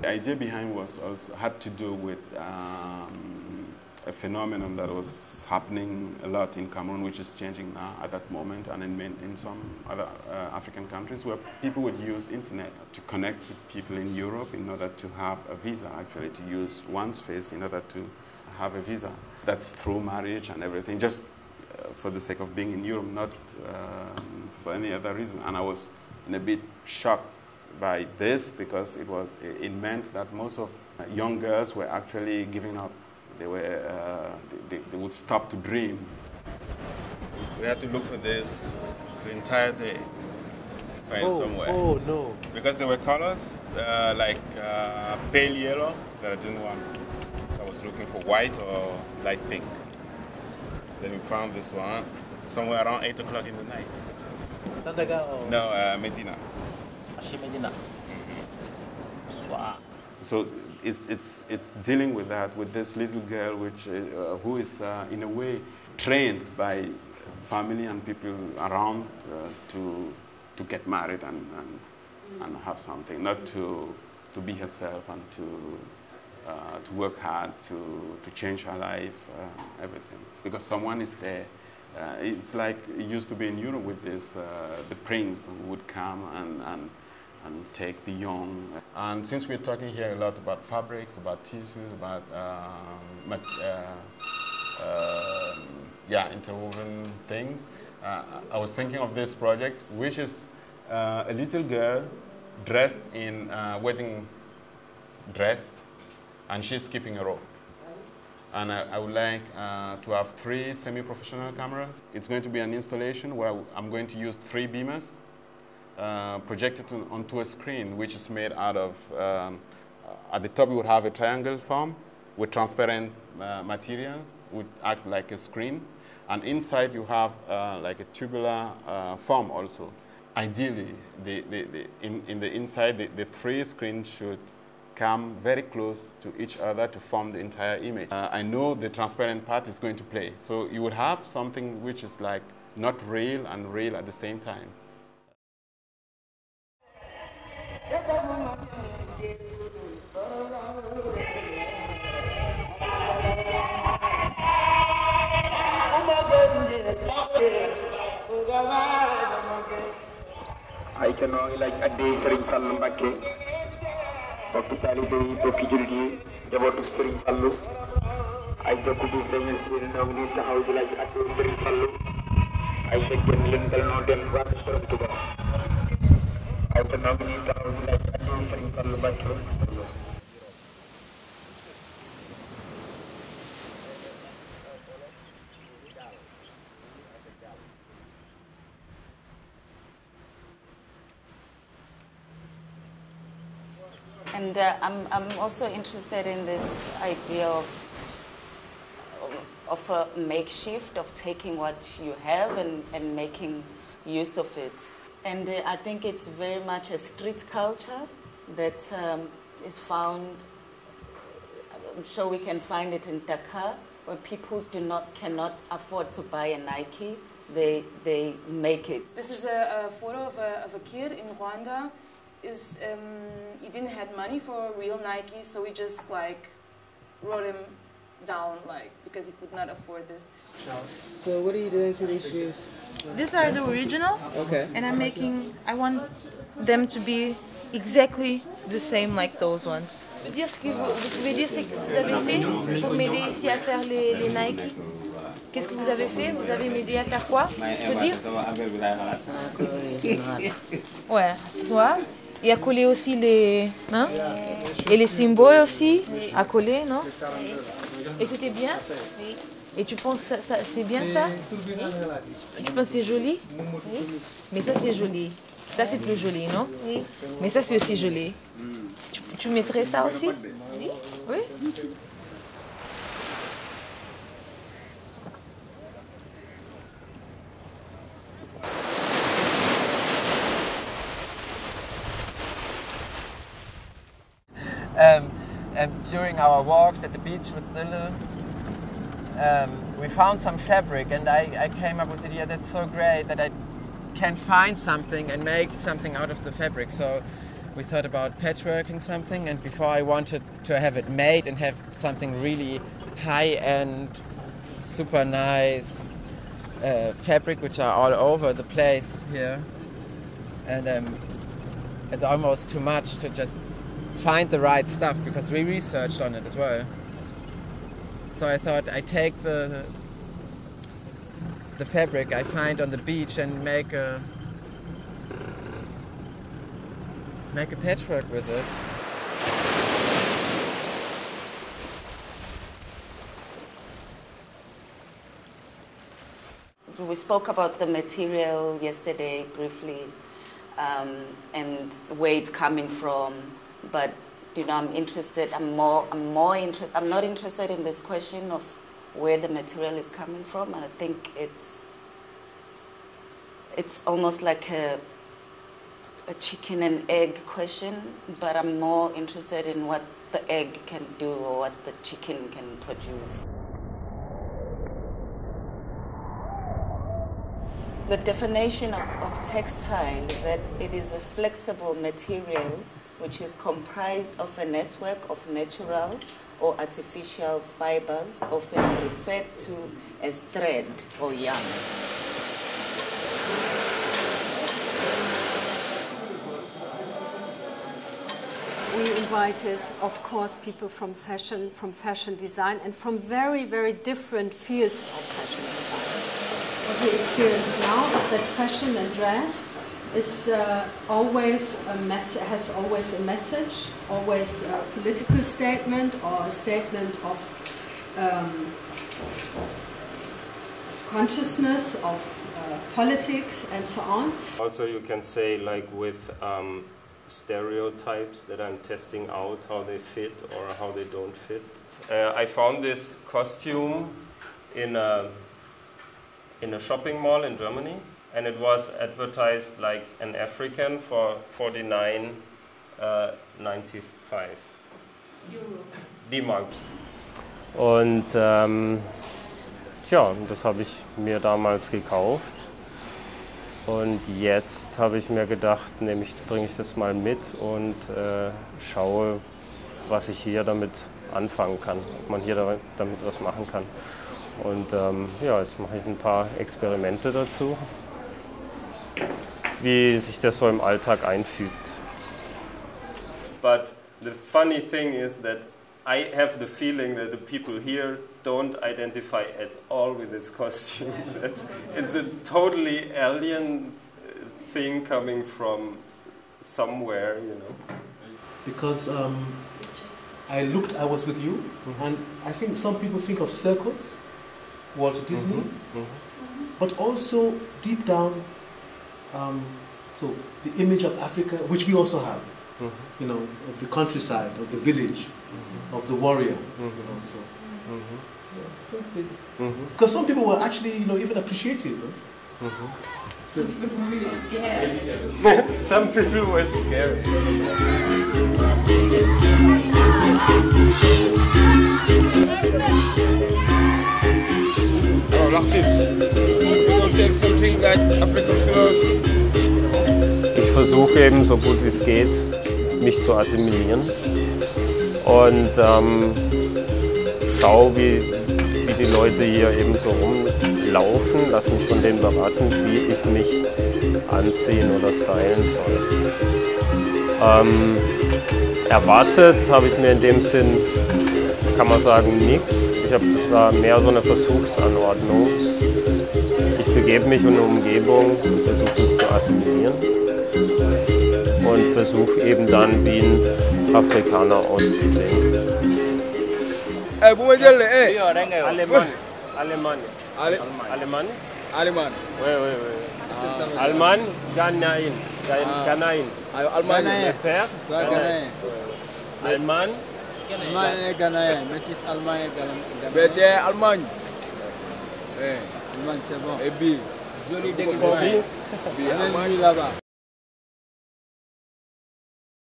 The idea behind had to do with a phenomenon that was happening a lot in Cameroon, which is changing now at that moment, and in some other African countries, where people would use internet to connect with people in Europe in order to have a visa, actually to use one's face in order to have a visa. That's through marriage and everything, just for the sake of being in Europe, not for any other reason. And I was a bit shocked by this, because it meant that most of young girls were actually giving up. They would stop to dream. We had to look for this the entire day, find it somewhere. Oh no! Because there were colors like pale yellow that I didn't want, so I was looking for white or light pink. Then we found this one somewhere around 8 o'clock in the night. Sandaga or? No, Medina. Medina. So it's dealing with that, with this little girl who is in a way trained by family and people around to get married and have something, not to be herself and to work hard to change her life, everything, because someone is there. It's like it used to be in Europe with this the prince who would come and take the young. And since we're talking here a lot about fabrics, about tissues, about interwoven things, I was thinking of this project, which is a little girl dressed in a wedding dress, and she's skipping a rope. And I would like to have 3 semi-professional cameras. It's going to be an installation where I'm going to use 3 beamers projected onto a screen, which is made out of, at the top you would have a triangle form with transparent materials, would act like a screen. And inside you have like a tubular form also. Ideally, in the inside, the 3 screens should come very close to each other to form the entire image. I know the transparent part is going to play. So you would have something which is like not real and real at the same time. I can only like a day Serigne Fallou Mbacké bokki taalibe yi bokki jullit yi njabootu Serigne Fallou ay jokk bi dañu seen ndaw ni taxaw di laaj ak Serigne Fallou ay fekkeen leen dal noo dem waa Serigne Touba ay te ndaw ni taxaw di laaj ak Serigne Fallou Mbacké. And I'm also interested in this idea of a makeshift, of taking what you have and making use of it. And I think it's very much a street culture that is found, I'm sure we can find it in Dakar, where people cannot afford to buy a Nike, they make it. This is a photo of a kid in Rwanda. He didn't have money for a real Nike, so we just like wrote him down, like, because he could not afford this. So what are you doing to these shoes? These are the originals. Okay. And I want them to be exactly the same like those ones. Dire ce que vous pouvez dire, c'est que vous avez fait pour m'aider ici à faire les Nike. Qu'est-ce que vous avez fait? Vous avez m'aidé à faire quoi? Je peux dire? Ouais, c'est toi. Et à coller aussi les... Hein? Et les symboles aussi, à coller, non? Et c'était bien? Oui. Et tu penses ça c'est bien ça? Oui. Tu penses que c'est joli? Oui. Mais ça c'est joli. Ça c'est plus joli, non? Oui. Mais ça c'est aussi joli. Tu mettrais ça aussi? Oui. Oui? During our walks at the beach with Stille, we found some fabric, and I came up with the idea that's so great that I can find something and make something out of the fabric. So we thought about patchworking something, and before I wanted to have it made and have something really high-end, super nice fabric which are all over the place here. And it's almost too much to just find the right stuff, because we researched on it as well. So I thought I'd take the fabric I find on the beach and make a patchwork with it. We spoke about the material yesterday briefly, and where it's coming from, but you know, I'm not interested in this question of where the material is coming from, and I think it's almost like a chicken and egg question, but I'm more interested in what the egg can do or what the chicken can produce. The definition of textile is that it is a flexible material which is comprised of a network of natural or artificial fibers, often referred to as thread or yarn. We invited, of course, people from fashion design, and from very, very different fields of fashion design. What we experience now is that fashion and dress is has always a message, always a political statement or a statement of consciousness, of politics, and so on. Also, you can say, like, with stereotypes that I'm testing out how they fit or how they don't fit. I found this costume in a shopping mall in Germany, and it was advertised like an African for 49,95 D-Marks. Und ja, das habe ich mir damals gekauft. Und jetzt habe ich mir gedacht, bringe ich das mal mit und schaue, was ich hier damit anfangen kann, ob man hier damit was machen kann. Und ja, jetzt mache ich ein paar Experimente dazu, wie sich das so im Alltag einfügt. But the funny thing is that I have the feeling that the people here don't identify at all with this costume. It's a totally alien thing coming from somewhere, you know. Because I was with you, and I think some people think of circus, Walt Disney, but also deep down, so the image of Africa, which we also have, you know, of the countryside, of the village, of the warrior. Because some people were actually, you know, even appreciative. Some people were really scared. Some people were scared. Oh, like this. We're going to take something like African clothes. Ich versuche eben so gut wie es geht, mich zu assimilieren und schaue, wie die Leute hier eben so rumlaufen, lass mich von denen beraten, wie ich mich anziehen oder stylen soll. Erwartet habe ich mir in dem Sinn, kann man sagen, nichts. Das war mehr so eine Versuchsanordnung. Ich begebe mich in eine Umgebung und versuche mich zu assimilieren und versuche eben dann wie ein Afrikaner auszusehen. Allemand. Oui. Allemand, Ghanaïen. Allemand, père. Allemand. Allemagne, Ghanaïen. Métis Allemagne, Ghanaïen. Allemagne. Allemagne, c'est bon. Et puis, joli déguisement. Allemagne là-bas.